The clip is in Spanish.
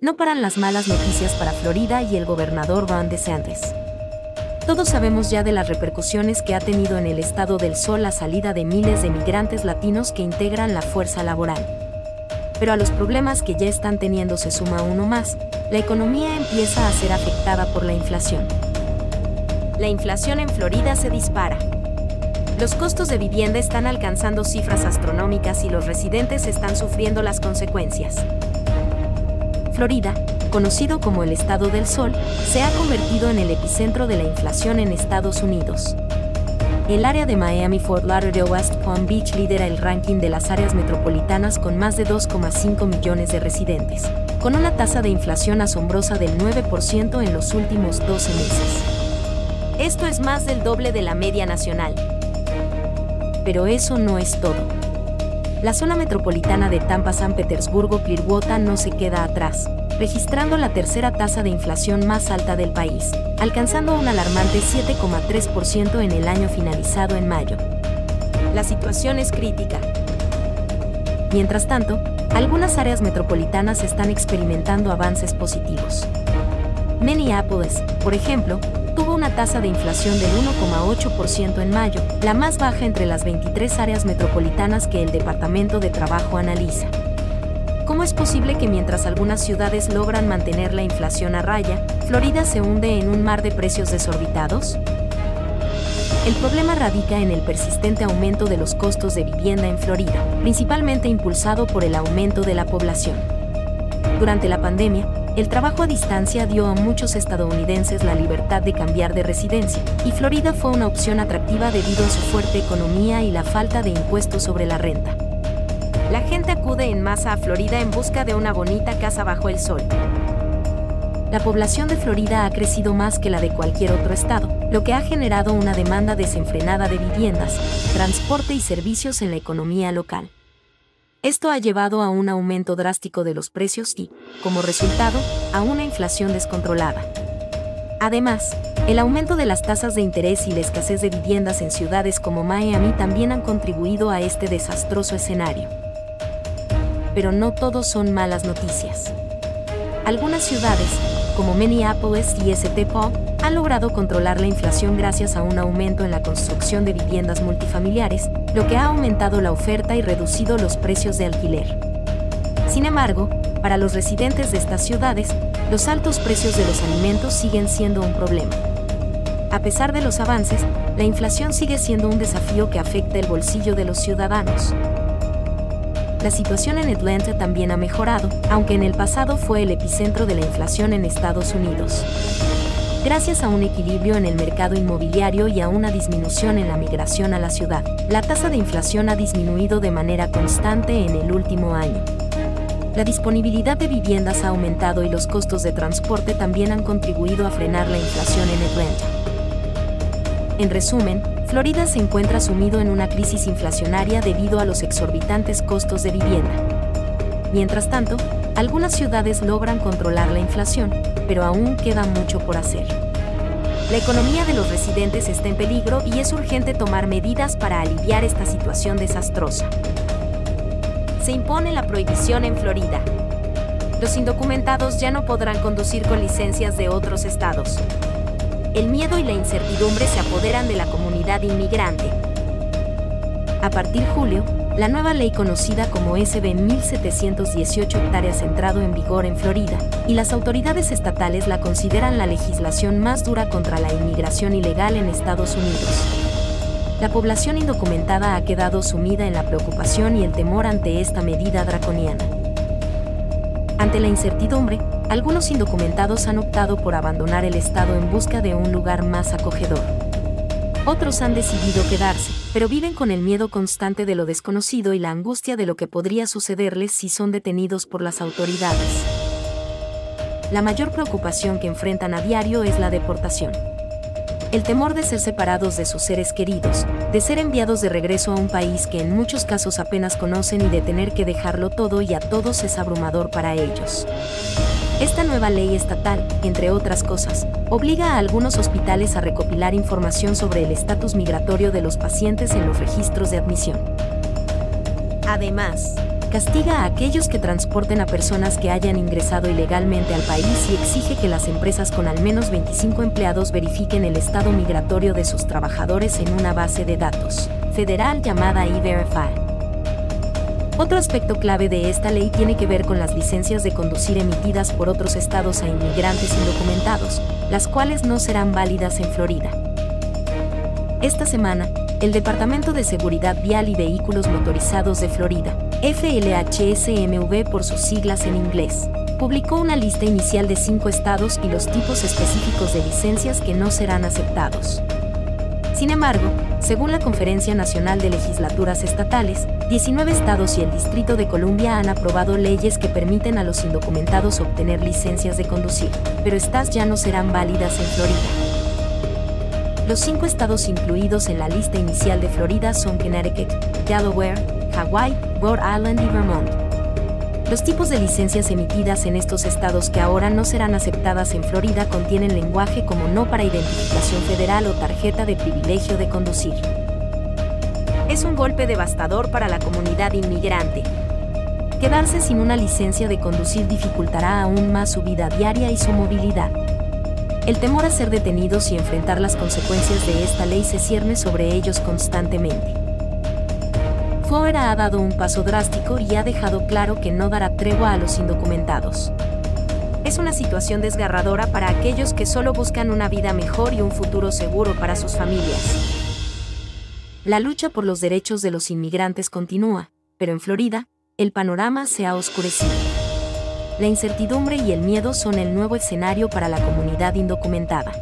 No paran las malas noticias para Florida y el gobernador Ron DeSantis. Todos sabemos ya de las repercusiones que ha tenido en el Estado del Sol la salida de miles de migrantes latinos que integran la fuerza laboral. Pero a los problemas que ya están teniendo se suma uno más: la economía empieza a ser afectada por la inflación. La inflación en Florida se dispara. Los costos de vivienda están alcanzando cifras astronómicas y los residentes están sufriendo las consecuencias. Florida, conocido como el Estado del Sol, se ha convertido en el epicentro de la inflación en Estados Unidos. El área de Miami-Fort Lauderdale-West Palm Beach lidera el ranking de las áreas metropolitanas con más de 2,5 millones de residentes, con una tasa de inflación asombrosa del 9% en los últimos 12 meses. Esto es más del doble de la media nacional. Pero eso no es todo. La zona metropolitana de Tampa-San Petersburgo-Clearwater no se queda atrás, registrando la tercera tasa de inflación más alta del país, alcanzando un alarmante 7,3% en el año finalizado en mayo. La situación es crítica. Mientras tanto, algunas áreas metropolitanas están experimentando avances positivos. Minneapolis, por ejemplo, tuvo una tasa de inflación del 1,8% en mayo, la más baja entre las 23 áreas metropolitanas que el Departamento de Trabajo analiza. ¿Cómo es posible que mientras algunas ciudades logran mantener la inflación a raya, Florida se hunde en un mar de precios desorbitados? El problema radica en el persistente aumento de los costos de vivienda en Florida, principalmente impulsado por el aumento de la población. Durante la pandemia, el trabajo a distancia dio a muchos estadounidenses la libertad de cambiar de residencia, y Florida fue una opción atractiva debido a su fuerte economía y la falta de impuestos sobre la renta. La gente acude en masa a Florida en busca de una bonita casa bajo el sol. La población de Florida ha crecido más que la de cualquier otro estado, lo que ha generado una demanda desenfrenada de viviendas, transporte y servicios en la economía local. Esto ha llevado a un aumento drástico de los precios y, como resultado, a una inflación descontrolada. Además, el aumento de las tasas de interés y la escasez de viviendas en ciudades como Miami también han contribuido a este desastroso escenario. Pero no todos son malas noticias. Algunas ciudades, como Minneapolis y St. Paul, han logrado controlar la inflación gracias a un aumento en la construcción de viviendas multifamiliares, lo que ha aumentado la oferta y reducido los precios de alquiler. Sin embargo, para los residentes de estas ciudades, los altos precios de los alimentos siguen siendo un problema. A pesar de los avances, la inflación sigue siendo un desafío que afecta el bolsillo de los ciudadanos. La situación en Atlanta también ha mejorado, aunque en el pasado fue el epicentro de la inflación en Estados Unidos. Gracias a un equilibrio en el mercado inmobiliario y a una disminución en la migración a la ciudad, la tasa de inflación ha disminuido de manera constante en el último año. La disponibilidad de viviendas ha aumentado y los costos de transporte también han contribuido a frenar la inflación en Atlanta. En resumen, Florida se encuentra sumido en una crisis inflacionaria debido a los exorbitantes costos de vivienda. Mientras tanto, algunas ciudades logran controlar la inflación, pero aún queda mucho por hacer. La economía de los residentes está en peligro y es urgente tomar medidas para aliviar esta situación desastrosa. Se impone la prohibición en Florida. Los indocumentados ya no podrán conducir con licencias de otros estados. El miedo y la incertidumbre se apoderan de la comunidad inmigrante. A partir de julio, la nueva ley conocida como SB 1718 hectáreas entrado en vigor en Florida, y las autoridades estatales la consideran la legislación más dura contra la inmigración ilegal en Estados Unidos. La población indocumentada ha quedado sumida en la preocupación y el temor ante esta medida draconiana. Ante la incertidumbre, algunos indocumentados han optado por abandonar el estado en busca de un lugar más acogedor. Otros han decidido quedarse, pero viven con el miedo constante de lo desconocido y la angustia de lo que podría sucederles si son detenidos por las autoridades. La mayor preocupación que enfrentan a diario es la deportación. El temor de ser separados de sus seres queridos, de ser enviados de regreso a un país que en muchos casos apenas conocen y de tener que dejarlo todo y a todos es abrumador para ellos. Esta nueva ley estatal, entre otras cosas, obliga a algunos hospitales a recopilar información sobre el estatus migratorio de los pacientes en los registros de admisión. Además, castiga a aquellos que transporten a personas que hayan ingresado ilegalmente al país y exige que las empresas con al menos 25 empleados verifiquen el estado migratorio de sus trabajadores en una base de datos federal llamada E-Verify. Otro aspecto clave de esta ley tiene que ver con las licencias de conducir emitidas por otros estados a inmigrantes indocumentados, las cuales no serán válidas en Florida. Esta semana, el Departamento de Seguridad Vial y Vehículos Motorizados de Florida, FLHSMV por sus siglas en inglés, publicó una lista inicial de 5 estados y los tipos específicos de licencias que no serán aceptados. Sin embargo, según la Conferencia Nacional de Legislaturas Estatales, 19 estados y el Distrito de Columbia han aprobado leyes que permiten a los indocumentados obtener licencias de conducir, pero estas ya no serán válidas en Florida. Los 5 estados incluidos en la lista inicial de Florida son Connecticut, Delaware, Hawái, Rhode Island y Vermont. Los tipos de licencias emitidas en estos estados que ahora no serán aceptadas en Florida contienen lenguaje como no para identificación federal o tarjeta de privilegio de conducir. Es un golpe devastador para la comunidad inmigrante. Quedarse sin una licencia de conducir dificultará aún más su vida diaria y su movilidad. El temor a ser detenidos y enfrentar las consecuencias de esta ley se cierne sobre ellos constantemente. Florida ha dado un paso drástico y ha dejado claro que no dará tregua a los indocumentados. Es una situación desgarradora para aquellos que solo buscan una vida mejor y un futuro seguro para sus familias. La lucha por los derechos de los inmigrantes continúa, pero en Florida, el panorama se ha oscurecido. La incertidumbre y el miedo son el nuevo escenario para la comunidad indocumentada.